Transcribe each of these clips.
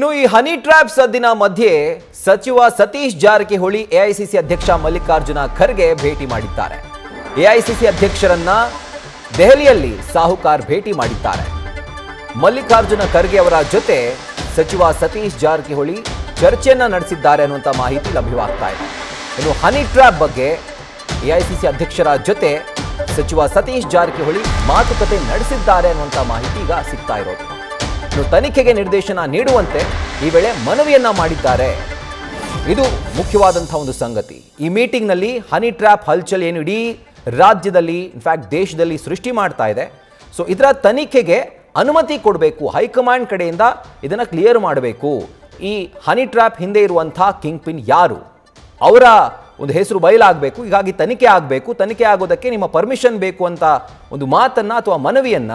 ಇನ್ನು ಈ honey trap ಸದ್ದಿನ ಮಧ್ಯೆ ಸಚಿವ ಸತೀಶ್ ಜಾರಕಿಹೊಳಿ ಎಐಸಿಸಿ ಅಧ್ಯಕ್ಷ ಮಲ್ಲಿಕಾರ್ಜುನ ಖರ್ಗೆ ಭೇಟಿ ಮಾಡಿದ್ದಾರೆ. ಎಐಸಿಸಿ ಅಧ್ಯಕ್ಷರನ್ನ ದೆಹಲಿಯಲ್ಲಿ ಸಾಹುಕಾರ್ ಭೇಟಿ ಮಾಡಿದ್ದಾರೆ. ಮಲ್ಲಿಕಾರ್ಜುನ ಖರ್ಗೆ ಅವರ ಜೊತೆ ಸಚಿವ ಸತೀಶ್ ಜಾರಕಿಹೊಳಿ ಚರ್ಚೆಯನ್ನ ನಡೆಸಿದ್ದಾರೆ ಅನ್ನುವಂಥ ಮಾಹಿತಿ ಲಭ್ಯವಾಗ್ತಾ ಇದೆ. ಇನ್ನು ಹನಿ ಟ್ರ್ಯಾಪ್ ಬಗ್ಗೆ ಎಐಸಿಸಿ ಅಧ್ಯಕ್ಷರ ಜೊತೆ ಸಚಿವ ಸತೀಶ್ ಜಾರಕಿಹೊಳಿ ಮಾತುಕತೆ ನಡೆಸಿದ್ದಾರೆ ಅನ್ನುವಂಥ ಮಾಹಿತಿ ಈಗ ಸಿಗ್ತಾ ಇರೋದು. ಇನ್ನು ತನಿಖೆಗೆ ನಿರ್ದೇಶನ ನೀಡುವಂತೆ ಈ ವೇಳೆ ಮನವಿಯನ್ನ ಮಾಡಿದ್ದಾರೆ. ಇದು ಮುಖ್ಯವಾದಂತಹ ಒಂದು ಸಂಗತಿ. ಈ ಮೀಟಿಂಗ್ನಲ್ಲಿ ಹನಿ ಟ್ರ್ಯಾಪ್ ಹಲ್ಚಲ್ ಏನು ಇಡೀ ರಾಜ್ಯದಲ್ಲಿ ಇನ್ಫ್ಯಾಕ್ಟ್ ದೇಶದಲ್ಲಿ ಸೃಷ್ಟಿ ಮಾಡ್ತಾ ಇದೆ. ಸೊ ಇದರ ತನಿಖೆಗೆ ಅನುಮತಿ ಕೊಡಬೇಕು, ಹೈಕಮಾಂಡ್ ಕಡೆಯಿಂದ ಇದನ್ನು ಕ್ಲಿಯರ್ ಮಾಡಬೇಕು. ಈ ಹನಿ ಟ್ರ್ಯಾಪ್ ಹಿಂದೆ ಇರುವಂತಹ ಕಿಂಗ್ ಪಿನ್ ಯಾರು, ಅವರ ಒಂದು ಹೆಸರು ಬಯಲಾಗಬೇಕು. ಹೀಗಾಗಿ ತನಿಖೆ ಆಗಬೇಕು. ತನಿಖೆ ಆಗೋದಕ್ಕೆ ನಿಮ್ಮ ಪರ್ಮಿಷನ್ ಬೇಕು ಅಂತ ಒಂದು ಮಾತನ್ನ ಅಥವಾ ಮನವಿಯನ್ನ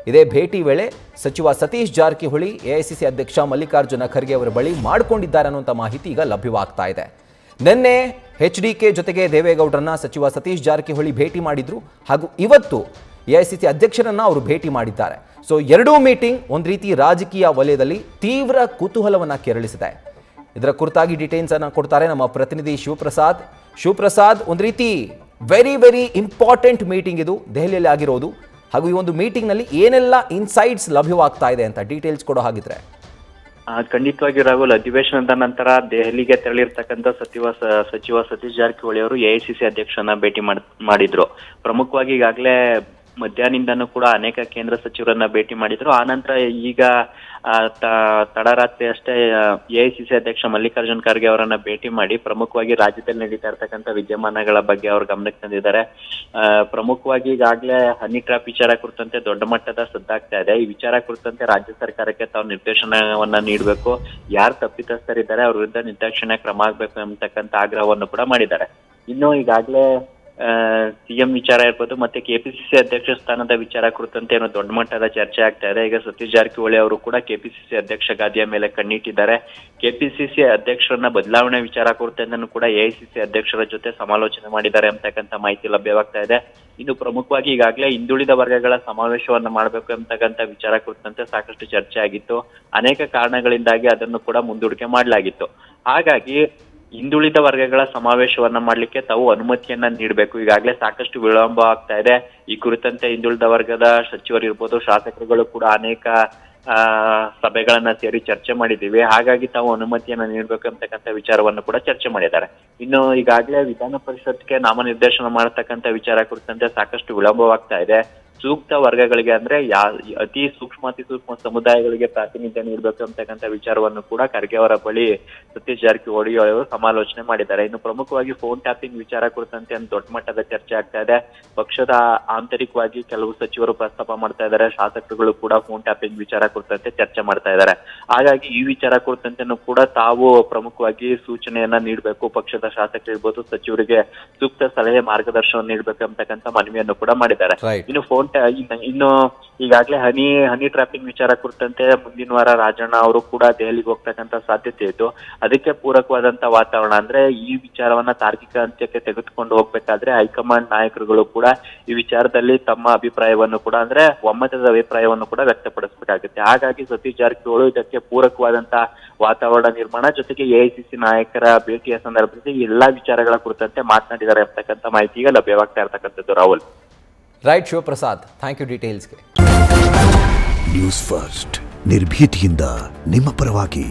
ಇದೇ ಭೇಟಿ ವೇಳೆ ಸಚಿವ ಸತೀಶ್ ಜಾರಕಿಹೊಳಿ ಎಐಸಿಸಿ ಅಧ್ಯಕ್ಷ ಮಲ್ಲಿಕಾರ್ಜುನ ಖರ್ಗೆ ಅವರ ಬಳಿ ಮಾಡಿಕೊಂಡಿದ್ದಾರೆ ಅನ್ನುವಂಥ ಮಾಹಿತಿ ಈಗ ಲಭ್ಯವಾಗ್ತಾ ಇದೆ. ನಿನ್ನೆ HDK ಜೊತೆಗೆ ದೇವೇಗೌಡರನ್ನ ಸಚಿವ ಸತೀಶ್ ಜಾರಕಿಹೊಳಿ ಭೇಟಿ ಮಾಡಿದ್ರು. ಹಾಗೂ ಇವತ್ತು ಎಐಸಿಸಿ ಅಧ್ಯಕ್ಷರನ್ನ ಅವರು ಭೇಟಿ ಮಾಡಿದ್ದಾರೆ. ಸೊ ಎರಡೂ ಮೀಟಿಂಗ್ ಒಂದು ರೀತಿ ರಾಜಕೀಯ ವಲಯದಲ್ಲಿ ತೀವ್ರ ಕುತೂಹಲವನ್ನ ಕೆರಳಿಸಿದೆ. ಇದರ ಕುರಿತಾಗಿ ಡೀಟೇಲ್ಸ್ ಅನ್ನು ಕೊಡ್ತಾರೆ ನಮ್ಮ ಪ್ರತಿನಿಧಿ ಶಿವಪ್ರಸಾದ್. ಒಂದು ರೀತಿ ವೆರಿ ಇಂಪಾರ್ಟೆಂಟ್ ಮೀಟಿಂಗ್ ಇದು ದೆಹಲಿಯಲ್ಲಿ ಆಗಿರೋದು. ಹಾಗೂ ಈ ಒಂದು ಮೀಟಿಂಗ್ ನಲ್ಲಿ ಏನೆಲ್ಲ ಇನ್ಸೈಟ್ಸ್ ಲಭ್ಯವಾಗ್ತಾ ಇದೆ ಅಂತ ಡೀಟೇಲ್ಸ್ ಕೊಡೋ ಹಾಗಿದ್ರೆ. ಖಂಡಿತವಾಗಿ ರಾಹುಲ್, ಅಧಿವೇಶನದ ನಂತರ ದೆಹಲಿಗೆ ತೆರಳಿರ್ತಕ್ಕಂಥ ಸಚಿವ ಸತೀಶ್ ಜಾರಕಿಹೊಳಿ ಅವರು ಎಐಸಿಸಿ ಅಧ್ಯಕ್ಷರನ್ನ ಭೇಟಿ ಮಾಡಿದ್ರು. ಪ್ರಮುಖವಾಗಿ ಈಗಾಗಲೇ ಮಧ್ಯಾಹ್ನದಿಂದನೂ ಕೂಡ ಅನೇಕ ಕೇಂದ್ರ ಸಚಿವರನ್ನ ಭೇಟಿ ಮಾಡಿದ್ರು. ಆ ನಂತರ ಈಗ ತಡರಾತ್ರಿ ಅಷ್ಟೇ ಎಐಸಿಸಿ ಅಧ್ಯಕ್ಷ ಮಲ್ಲಿಕಾರ್ಜುನ್ ಖರ್ಗೆ ಅವರನ್ನ ಭೇಟಿ ಮಾಡಿ ಪ್ರಮುಖವಾಗಿ ರಾಜ್ಯದಲ್ಲಿ ನಡೀತಾ ಇರ್ತಕ್ಕಂಥ ವಿದ್ಯಮಾನಗಳ ಬಗ್ಗೆ ಅವ್ರ ಗಮನಕ್ಕೆ ತಂದಿದ್ದಾರೆ. ಪ್ರಮುಖವಾಗಿ ಈಗಾಗಲೇ ಹನಿ ಟ್ರ್ಯಾಪ್ ವಿಚಾರ ಕುರಿತಂತೆ ದೊಡ್ಡ ಮಟ್ಟದ ಸದ್ದಾಗ್ತಾ ಇದೆ. ಈ ವಿಚಾರ ಕುರಿತಂತೆ ರಾಜ್ಯ ಸರ್ಕಾರಕ್ಕೆ ತಾವು ನಿರ್ದೇಶನವನ್ನ ನೀಡಬೇಕು, ಯಾರು ತಪ್ಪಿತಸ್ಥರಿದ್ದಾರೆ ಅವ್ರ ವಿರುದ್ಧ ನಿರ್ದಾಕ್ಷಿಣ್ಯ ಕ್ರಮ ಆಗ್ಬೇಕು ಎಂಬತಕ್ಕಂಥ ಆಗ್ರಹವನ್ನು ಕೂಡ ಮಾಡಿದ್ದಾರೆ. ಇನ್ನು ಈಗಾಗಲೇ ಸಿಎಂ ವಿಚಾರ ಇರ್ಬೋದು, ಮತ್ತೆ ಕೆಪಿಸಿಸಿ ಅಧ್ಯಕ್ಷ ಸ್ಥಾನದ ವಿಚಾರ ಕುರಿತಂತೆ ಏನೋ ದೊಡ್ಡ ಮಟ್ಟದ ಚರ್ಚೆ ಆಗ್ತಾ ಇದೆ. ಈಗ ಸತೀಶ್ ಜಾರಕಿಹೊಳಿ ಅವರು ಕೂಡ ಕೆಪಿಸಿಸಿ ಅಧ್ಯಕ್ಷ ಗಾದಿಯ ಮೇಲೆ ಕಣ್ಣಿಟ್ಟಿದ್ದಾರೆ. ಕೆಪಿಸಿಸಿ ಅಧ್ಯಕ್ಷರನ್ನ ಬದಲಾವಣೆ ವಿಚಾರ ಕುರಿತಂತೆ ಕೂಡ ಎಐಸಿಸಿ ಅಧ್ಯಕ್ಷರ ಜೊತೆ ಸಮಾಲೋಚನೆ ಮಾಡಿದ್ದಾರೆ ಅಂತಕ್ಕಂಥ ಮಾಹಿತಿ ಲಭ್ಯವಾಗ್ತಾ ಇದೆ. ಇನ್ನು ಪ್ರಮುಖವಾಗಿ ಈಗಾಗಲೇ ಹಿಂದುಳಿದ ವರ್ಗಗಳ ಸಮಾವೇಶವನ್ನ ಮಾಡಬೇಕು ಎಂಬತಕ್ಕಂಥ ವಿಚಾರ ಕುರಿತಂತೆ ಸಾಕಷ್ಟು ಚರ್ಚೆ ಆಗಿತ್ತು. ಅನೇಕ ಕಾರಣಗಳಿಂದಾಗಿ ಅದನ್ನು ಕೂಡ ಮುಂದೂಡಿಕೆ ಮಾಡಲಾಗಿತ್ತು. ಹಾಗಾಗಿ ಹಿಂದುಳಿದ ವರ್ಗಗಳ ಸಮಾವೇಶವನ್ನ ಮಾಡ್ಲಿಕ್ಕೆ ತಾವು ಅನುಮತಿಯನ್ನ ನೀಡಬೇಕು. ಈಗಾಗಲೇ ಸಾಕಷ್ಟು ವಿಳಂಬ ಆಗ್ತಾ ಇದೆ. ಈ ಕುರಿತಂತೆ ಹಿಂದುಳಿದ ವರ್ಗದ ಸಚಿವರು ಇರ್ಬೋದು, ಶಾಸಕರುಗಳು ಕೂಡ ಅನೇಕ ಸಭೆಗಳನ್ನ ಸೇರಿ ಚರ್ಚೆ ಮಾಡಿದ್ದೀವಿ. ಹಾಗಾಗಿ ತಾವು ಅನುಮತಿಯನ್ನ ನೀಡಬೇಕು ಅಂತಕ್ಕಂಥ ವಿಚಾರವನ್ನು ಕೂಡ ಚರ್ಚೆ ಮಾಡಿದ್ದಾರೆ. ಇನ್ನು ಈಗಾಗಲೇ ವಿಧಾನ ಪರಿಷತ್ಗೆ ನಾಮನಿರ್ದೇಶನ ಮಾಡತಕ್ಕಂಥ ವಿಚಾರ ಕುರಿತಂತೆ ಸಾಕಷ್ಟು ವಿಳಂಬವಾಗ್ತಾ ಇದೆ. ಸೂಕ್ತ ವರ್ಗಗಳಿಗೆ ಅಂದ್ರೆ ಅತಿ ಸೂಕ್ಷ್ಮ ಸಮುದಾಯಗಳಿಗೆ ಪ್ರಾತಿನಿಧ್ಯ ನೀಡಬೇಕು ಅಂತಕ್ಕಂಥ ವಿಚಾರವನ್ನು ಕೂಡ ಖರ್ಗೆ ಅವರ ಬಳಿ ಸತೀಶ್ ಜಾರಕಿಹೊಳಿ ಅವರು ಸಮಾಲೋಚನೆ ಮಾಡಿದ್ದಾರೆ. ಇನ್ನು ಪ್ರಮುಖವಾಗಿ ಫೋನ್ ಟ್ಯಾಪಿಂಗ್ ವಿಚಾರ ಕುರಿತಂತೆ ದೊಡ್ಡ ಮಟ್ಟದ ಚರ್ಚೆ ಆಗ್ತಾ ಇದೆ. ಪಕ್ಷದ ಆಂತರಿಕವಾಗಿ ಕೆಲವು ಸಚಿವರು ಪ್ರಸ್ತಾಪ ಮಾಡ್ತಾ ಇದ್ದಾರೆ, ಶಾಸಕರುಗಳು ಕೂಡ ಫೋನ್ ಟ್ಯಾಪಿಂಗ್ ವಿಚಾರ ಕುರಿತಂತೆ ಚರ್ಚೆ ಮಾಡ್ತಾ ಇದ್ದಾರೆ. ಹಾಗಾಗಿ ಈ ವಿಚಾರ ಕುರಿತಂತೆನೂ ಕೂಡ ತಾವು ಪ್ರಮುಖವಾಗಿ ಸೂಚನೆಯನ್ನ ನೀಡಬೇಕು, ಪಕ್ಷದ ಶಾಸಕರು ಇರ್ಬೋದು, ಸಚಿವರಿಗೆ ಸೂಕ್ತ ಸಲಹೆ ಮಾರ್ಗದರ್ಶನ ನೀಡಬೇಕು ಅಂತಕ್ಕಂಥ ಮನವಿಯನ್ನು ಕೂಡ ಮಾಡಿದ್ದಾರೆ. ಇನ್ನು ಈಗಾಗಲೇ ಹನಿ ಟ್ರ್ಯಾಪಿಂಗ್ ವಿಚಾರ ಕುರಿತಂತೆ ಮುಂದಿನ ವಾರ ರಾಜಣ್ಣ ಅವರು ಕೂಡ ದೆಹಲಿಗೆ ಹೋಗ್ತಕ್ಕಂಥ ಸಾಧ್ಯತೆ ಇದ್ದು, ಅದಕ್ಕೆ ಪೂರಕವಾದಂತ ವಾತಾವರಣ ಅಂದ್ರೆ ಈ ವಿಚಾರವನ್ನ ತಾರ್ಕಿಕ ಅಂತ್ಯಕ್ಕೆ ತೆಗೆದುಕೊಂಡು ಹೋಗ್ಬೇಕಾದ್ರೆ ಹೈಕಮಾಂಡ್ ನಾಯಕರುಗಳು ಕೂಡ ಈ ವಿಚಾರದಲ್ಲಿ ತಮ್ಮ ಅಭಿಪ್ರಾಯವನ್ನು ಕೂಡ ಅಂದ್ರೆ ಒಮ್ಮತದ ಅಭಿಪ್ರಾಯವನ್ನು ಕೂಡ ವ್ಯಕ್ತಪಡಿಸಬೇಕಾಗುತ್ತೆ. ಹಾಗಾಗಿ ಸತೀಶ್ ಜಾರಕಿಹೊಳಿ ಇದಕ್ಕೆ ಪೂರಕವಾದಂತ ವಾತಾವರಣ ನಿರ್ಮಾಣ ಜೊತೆಗೆ ಎಐಸಿಸಿ ನಾಯಕರ ಭೇಟಿಯ ಸಂದರ್ಭದಲ್ಲಿ ಎಲ್ಲಾ ವಿಚಾರಗಳ ಕುರಿತಂತೆ ಮಾತನಾಡಿದ್ದಾರೆ ಅಂತಕ್ಕಂಥ ಮಾಹಿತಿ ಈಗ ಲಭ್ಯವಾಗ್ತಾ ಇರ್ತಕ್ಕಂಥದ್ದು. Rahul. Right Shivaprasad, thank you ಡೀಟೇಲ್ಸ್ಗೆ. ನ್ಯೂಸ್ ಫಸ್ಟ್ ನಿರ್ಭೀತಿಯಿಂದ ನಿಮ್ಮ ಪರವಾಗಿ.